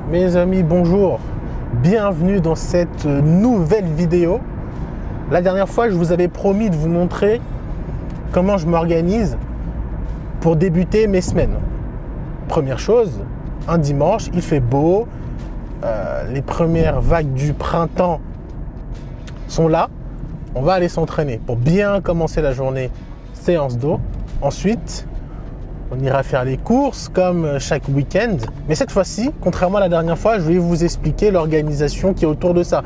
Mes amis, bonjour. Bienvenue dans cette nouvelle vidéo. La dernière fois, je vous avais promis de vous montrer comment je m'organise pour débuter mes semaines. Première chose, un dimanche, il fait beau. Les premières vagues du printemps sont là. On va aller s'entraîner pour bien commencer la journée. Séance d'eau. Ensuite, on ira faire les courses comme chaque week-end. Mais cette fois-ci, contrairement à la dernière fois, je vais vous expliquer l'organisation qui est autour de ça.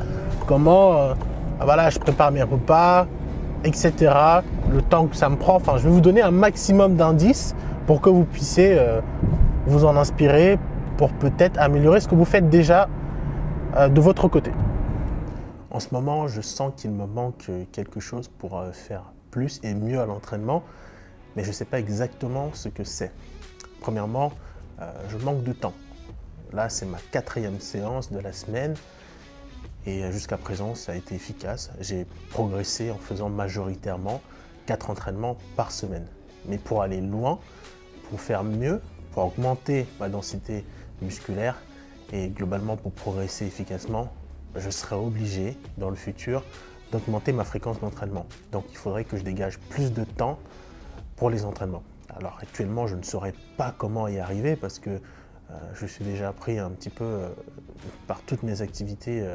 Comment voilà, je prépare mes repas, etc. Le temps que ça me prend. Enfin, je vais vous donner un maximum d'indices pour que vous puissiez vous en inspirer pour peut-être améliorer ce que vous faites déjà de votre côté. En ce moment, je sens qu'il me manque quelque chose pour faire plus et mieux à l'entraînement. Mais je ne sais pas exactement ce que c'est. Premièrement, je manque de temps. Là, c'est ma 4e séance de la semaine et jusqu'à présent, ça a été efficace. J'ai progressé en faisant majoritairement 4 entraînements par semaine. Mais pour aller loin, pour faire mieux, pour augmenter ma densité musculaire et globalement pour progresser efficacement, je serai obligé dans le futur d'augmenter ma fréquence d'entraînement. Donc, il faudrait que je dégage plus de temps pour les entraînements. Alors actuellement, je ne saurais pas comment y arriver parce que je suis déjà pris un petit peu par toutes mes activités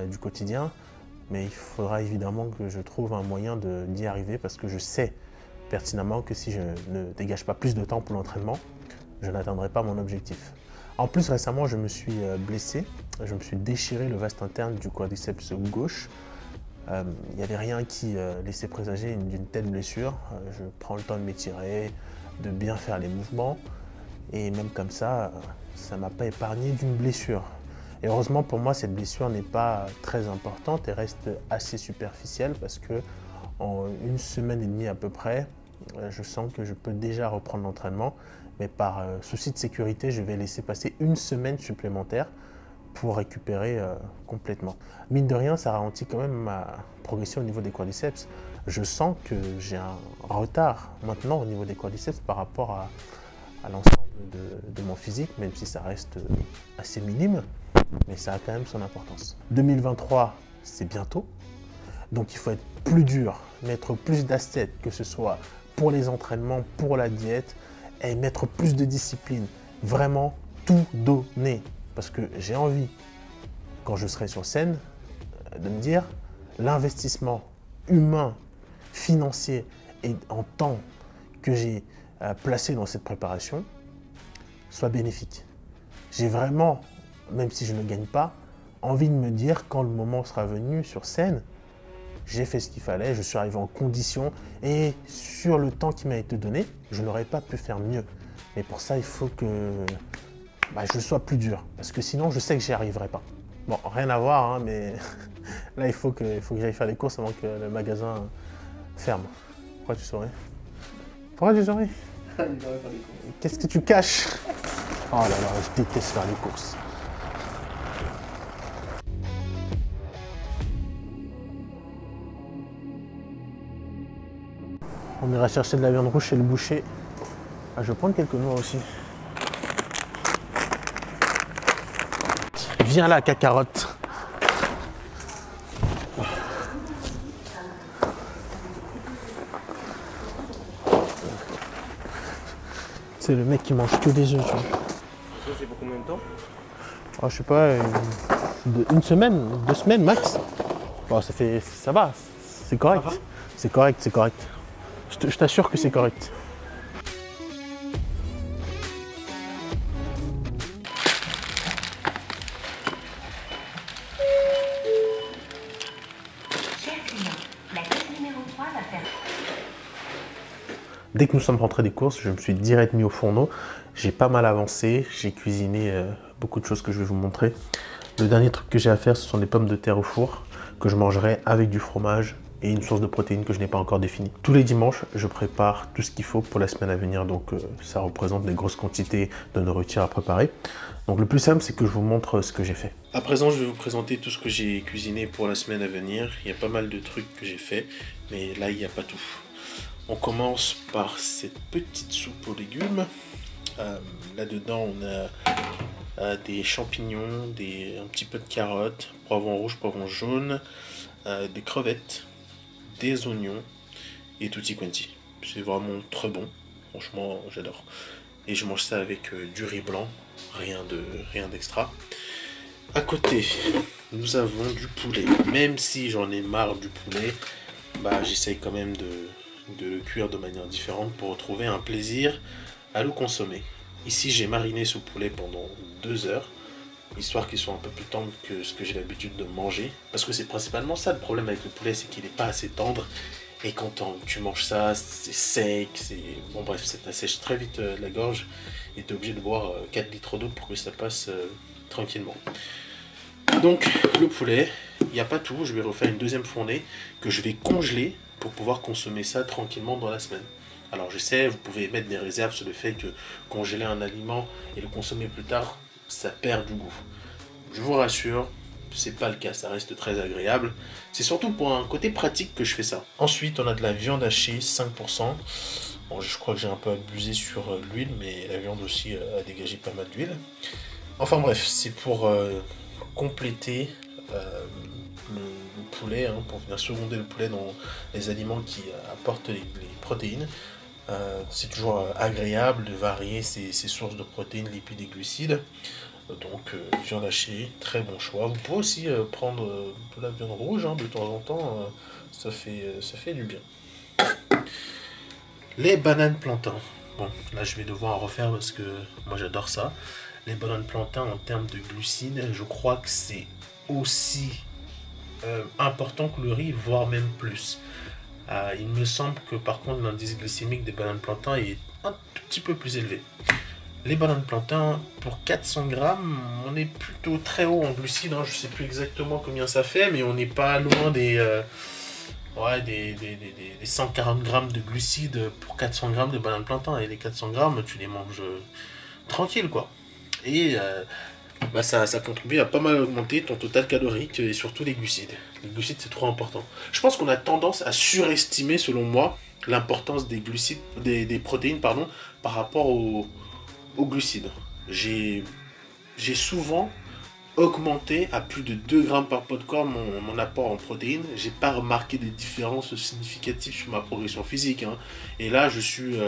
du quotidien, mais il faudra évidemment que je trouve un moyen d'y arriver parce que je sais pertinemment que si je ne dégage pas plus de temps pour l'entraînement, je n'atteindrai pas mon objectif. En plus, récemment, je me suis blessé, je me suis déchiré le vaste interne du quadriceps gauche. Il n'y avait rien qui laissait présager d'une telle blessure. Je prends le temps de m'étirer, de bien faire les mouvements. Et même comme ça ne m'a pas épargné d'une blessure. Et heureusement pour moi, cette blessure n'est pas très importante et reste assez superficielle parce que en 1 semaine et demie à peu près, je sens que je peux déjà reprendre l'entraînement. Mais par souci de sécurité, je vais laisser passer 1 semaine supplémentaire pour récupérer complètement. Mine de rien, ça ralentit quand même ma progression au niveau des quadriceps. Je sens que j'ai un retard maintenant au niveau des quadriceps par rapport à l'ensemble de mon physique, même si ça reste assez minime, mais ça a quand même son importance. 2023, c'est bientôt, donc il faut être plus dur, mettre plus d'assets, que ce soit pour les entraînements, pour la diète, et mettre plus de discipline, vraiment tout donner. Parce que j'ai envie, quand je serai sur scène, de me dire l'investissement humain, financier et en temps que j'ai placé dans cette préparation soit bénéfique. J'ai vraiment, même si je ne gagne pas, envie de me dire quand le moment sera venu sur scène, j'ai fait ce qu'il fallait, je suis arrivé en condition et sur le temps qui m'a été donné, je n'aurais pas pu faire mieux. Mais pour ça, il faut que je sois plus dur, parce que sinon je sais que j'y arriverai pas. Bon, rien à voir, hein, mais là il faut que j'aille faire les courses avant que le magasin ferme. Pourquoi tu souris? Pourquoi tu souris? Qu'est-ce que tu caches? Oh là là, je déteste faire les courses. On ira chercher de la viande rouge chez le boucher. Ah, je vais prendre quelques noix aussi. Viens là, cacarotte. C'est le mec qui mange que des œufs, tu vois. Ça, c'est pour combien de temps? Oh, je sais pas, 1 semaine, 2 semaines max. Bon, ça va, c'est correct. C'est correct, c'est correct. Je t'assure que c'est correct. Dès que nous sommes rentrés des courses, je me suis direct mis au fourneau. J'ai pas mal avancé, j'ai cuisiné beaucoup de choses que je vais vous montrer. Le dernier truc que j'ai à faire, ce sont des pommes de terre au four que je mangerai avec du fromage et une source de protéines que je n'ai pas encore définie. Tous les dimanches, je prépare tout ce qu'il faut pour la semaine à venir, donc ça représente des grosses quantités de nourriture à préparer. Donc le plus simple, c'est que je vous montre ce que j'ai fait. À présent, je vais vous présenter tout ce que j'ai cuisiné pour la semaine à venir. Il y a pas mal de trucs que j'ai fait, mais là, il n'y a pas tout. On commence par cette petite soupe aux légumes. Là-dedans, on a des champignons, un petit peu de carottes, poivron rouge, poivron jaune, des crevettes, des oignons et tutti quanti. C'est vraiment très bon, franchement j'adore. Et je mange ça avec du riz blanc, rien d'extra. À côté, nous avons du poulet. Même si j'en ai marre du poulet, bah, j'essaye quand même de le cuire de manière différente pour retrouver un plaisir à le consommer. Ici, j'ai mariné ce poulet pendant 2 heures, histoire qu'il soit un peu plus tendre que ce que j'ai l'habitude de manger. Parce que c'est principalement ça le problème avec le poulet, c'est qu'il n'est pas assez tendre. Et quand tu manges ça, c'est sec, bon bref, ça t'assèche très vite la gorge. Et tu es obligé de boire 4 litres d'eau pour que ça passe tranquillement. Donc le poulet, il n'y a pas tout, je vais refaire une deuxième fournée que je vais congeler pour pouvoir consommer ça tranquillement dans la semaine. Alors je sais, vous pouvez mettre des réserves sur le fait que congeler un aliment et le consommer plus tard, ça perd du goût. Je vous rassure, c'est pas le cas, ça reste très agréable. C'est surtout pour un côté pratique que je fais ça. Ensuite, on a de la viande hachée, 5%. Bon, je crois que j'ai un peu abusé sur l'huile, mais la viande aussi a dégagé pas mal d'huile. Enfin bref, c'est pour compléter le poulet, hein, pour venir seconder le poulet dans les aliments qui apportent les protéines. C'est toujours agréable de varier ses sources de protéines, lipides et glucides. Donc viande hachée, très bon choix. Vous pouvez aussi prendre de la viande rouge, hein, de temps en temps, ça fait du bien. Les bananes plantains. Bon, là je vais devoir en refaire parce que moi j'adore ça. Les bananes plantains en termes de glucides, je crois que c'est aussi important que le riz, voire même plus. Il me semble que par contre l'indice glycémique des bananes plantains est un tout petit peu plus élevé. Les bananes plantains, pour 400 grammes, on est plutôt très haut en glucides. Hein. Je ne sais plus exactement combien ça fait, mais on n'est pas loin des 140 grammes de glucides pour 400 grammes de bananes plantains. Et les 400 grammes, tu les manges tranquille, quoi. Et ça contribue à pas mal augmenter ton total calorique et surtout les glucides. Les glucides, c'est trop important. Je pense qu'on a tendance à surestimer, selon moi, l'importance des glucides, des protéines, pardon, par rapport aux glucides. J'ai souvent augmenté à plus de 2 grammes par pot de corps mon apport en protéines. J'ai pas remarqué des différences significatives sur ma progression physique. Hein. Et là, je suis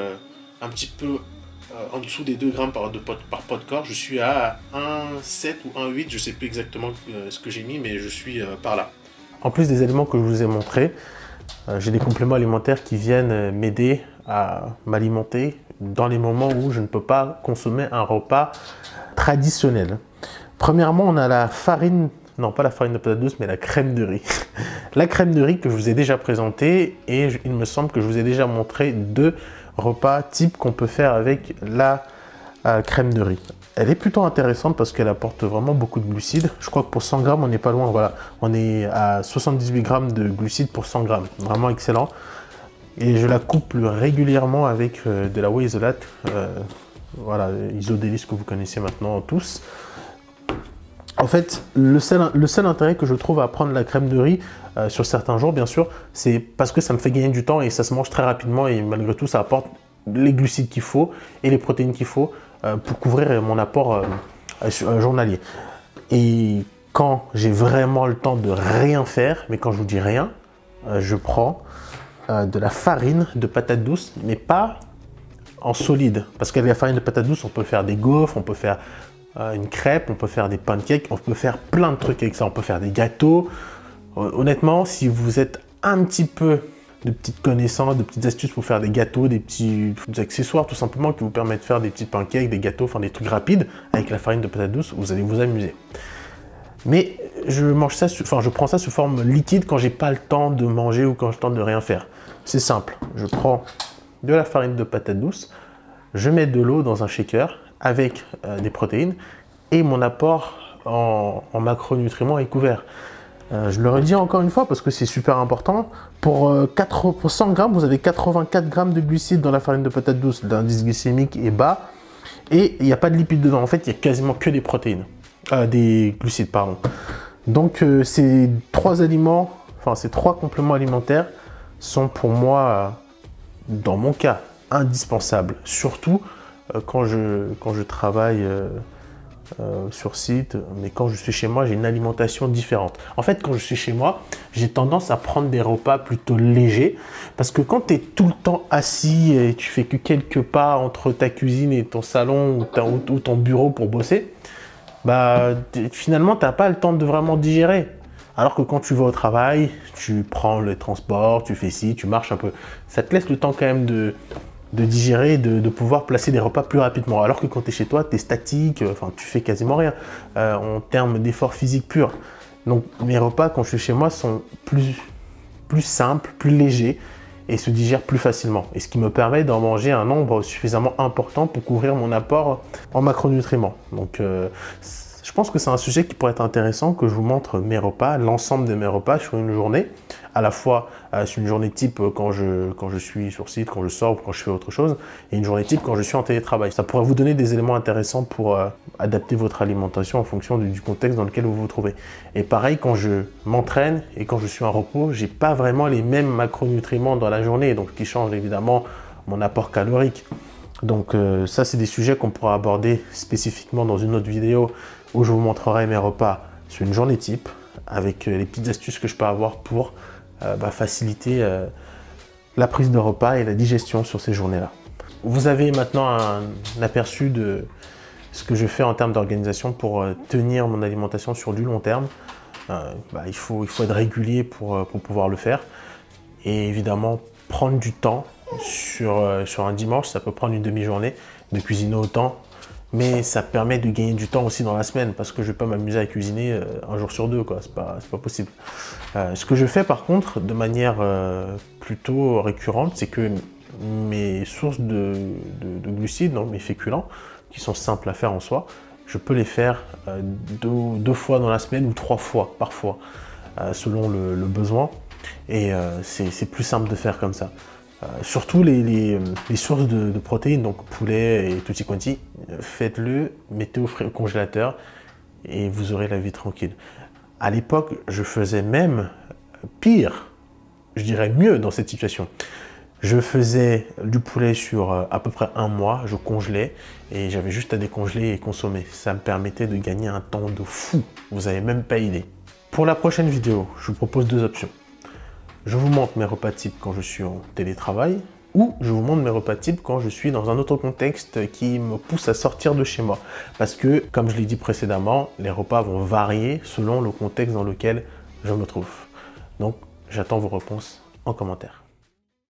un petit peu en dessous des 2 grammes par pot de corps. Je suis à 1,7 ou 1,8. Je sais plus exactement ce que j'ai mis, mais je suis par là. En plus des éléments que je vous ai montrés, j'ai des compléments alimentaires qui viennent m'aider à m'alimenter dans les moments où je ne peux pas consommer un repas traditionnel. Premièrement, on a la farine, non pas la farine de patate douce, mais la crème de riz. La crème de riz que je vous ai déjà présentée et il me semble que je vous ai déjà montré 2 repas types qu'on peut faire avec la crème de riz. Elle est plutôt intéressante parce qu'elle apporte vraiment beaucoup de glucides. Je crois que pour 100 grammes, on n'est pas loin. Voilà, on est à 78 grammes de glucides pour 100 grammes. Vraiment excellent. Et je la couple régulièrement avec de la whey isolate. Voilà, Isodélice que vous connaissez maintenant tous. En fait, le seul intérêt que je trouve à prendre la crème de riz sur certains jours, bien sûr, c'est parce que ça me fait gagner du temps et ça se mange très rapidement et malgré tout, ça apporte les glucides qu'il faut et les protéines qu'il faut pour couvrir mon apport journalier. Et quand j'ai vraiment le temps de rien faire, mais quand je vous dis rien, je prends de la farine de patate douce, mais pas en solide. Parce qu'avec la farine de patate douce, on peut faire des gaufres, on peut faire une crêpe, on peut faire des pancakes, on peut faire plein de trucs avec ça. On peut faire des gâteaux. Honnêtement, si vous êtes un petit peu de petites connaissances, de petites astuces pour faire des gâteaux, des petits accessoires tout simplement qui vous permettent de faire des petits pancakes, des gâteaux, enfin des trucs rapides avec la farine de patate douce, vous allez vous amuser. Mais je mange ça, je prends ça sous forme liquide quand j'ai pas le temps de manger ou quand j'ai le temps de rien faire. C'est simple, je prends de la farine de patate douce, je mets de l'eau dans un shaker avec des protéines et mon apport en macronutriments est couvert. Je le redis encore une fois parce que c'est super important. Pour 100 grammes, vous avez 84 grammes de glucides dans la farine de patate douce. L'indice glycémique est bas et il n'y a pas de lipides dedans. En fait, il y a quasiment que des protéines, des glucides, pardon. Donc, ces 3 aliments, enfin ces 3 compléments alimentaires sont pour moi, dans mon cas, indispensables. Surtout quand je travaille sur site, mais quand je suis chez moi, j'ai une alimentation différente. En fait, quand je suis chez moi, j'ai tendance à prendre des repas plutôt légers, parce que quand tu es tout le temps assis et tu fais que quelques pas entre ta cuisine et ton salon ou ton bureau pour bosser, bah, finalement, tu n'as pas le temps de vraiment digérer. Alors que quand tu vas au travail, tu prends le transport, tu fais ci, tu marches un peu. Ça te laisse le temps quand même de digérer, de pouvoir placer des repas plus rapidement. Alors que quand tu es chez toi, tu es statique, enfin tu fais quasiment rien en termes d'effort physique pur. Donc mes repas quand je suis chez moi sont plus simples, plus légers et se digèrent plus facilement. Et ce qui me permet d'en manger un nombre suffisamment important pour couvrir mon apport en macronutriments. Donc je pense que c'est un sujet qui pourrait être intéressant, que je vous montre mes repas, l'ensemble de mes repas sur une journée, à la fois sur une journée type quand je suis sur site, quand je sors ou quand je fais autre chose, et une journée type quand je suis en télétravail. Ça pourrait vous donner des éléments intéressants pour adapter votre alimentation en fonction du contexte dans lequel vous vous trouvez. Et pareil, quand je m'entraîne et quand je suis en repos, j'ai pas vraiment les mêmes macronutriments dans la journée, donc qui changent évidemment mon apport calorique. Donc ça, c'est des sujets qu'on pourra aborder spécifiquement dans une autre vidéo où je vous montrerai mes repas sur une journée type avec les petites astuces que je peux avoir pour faciliter la prise de repas et la digestion sur ces journées-là. Vous avez maintenant un aperçu de ce que je fais en termes d'organisation pour tenir mon alimentation sur du long terme. Il faut être régulier pour pouvoir le faire. Et évidemment, prendre du temps sur un dimanche, ça peut prendre une demi-journée de cuisiner autant. Mais ça permet de gagner du temps aussi dans la semaine parce que je ne vais pas m'amuser à cuisiner un jour sur deux, quoi. C'est pas possible. Ce que je fais par contre de manière plutôt récurrente, c'est que mes sources de glucides, donc mes féculents, qui sont simples à faire en soi, je peux les faire deux fois dans la semaine ou 3 fois parfois, selon le besoin. Et c'est plus simple de faire comme ça. Surtout les sources de protéines, donc poulet et tutti quanti, faites-le, mettez au congélateur et vous aurez la vie tranquille. À l'époque, je faisais même pire, je dirais mieux dans cette situation. Je faisais du poulet sur à peu près 1 mois, je congelais et j'avais juste à décongeler et consommer. Ça me permettait de gagner un temps de fou, vous n'avez même pas idée. Pour la prochaine vidéo, je vous propose 2 options. Je vous montre mes repas types quand je suis en télétravail ou je vous montre mes repas types quand je suis dans un autre contexte qui me pousse à sortir de chez moi. Parce que, comme je l'ai dit précédemment, les repas vont varier selon le contexte dans lequel je me trouve. Donc, j'attends vos réponses en commentaire.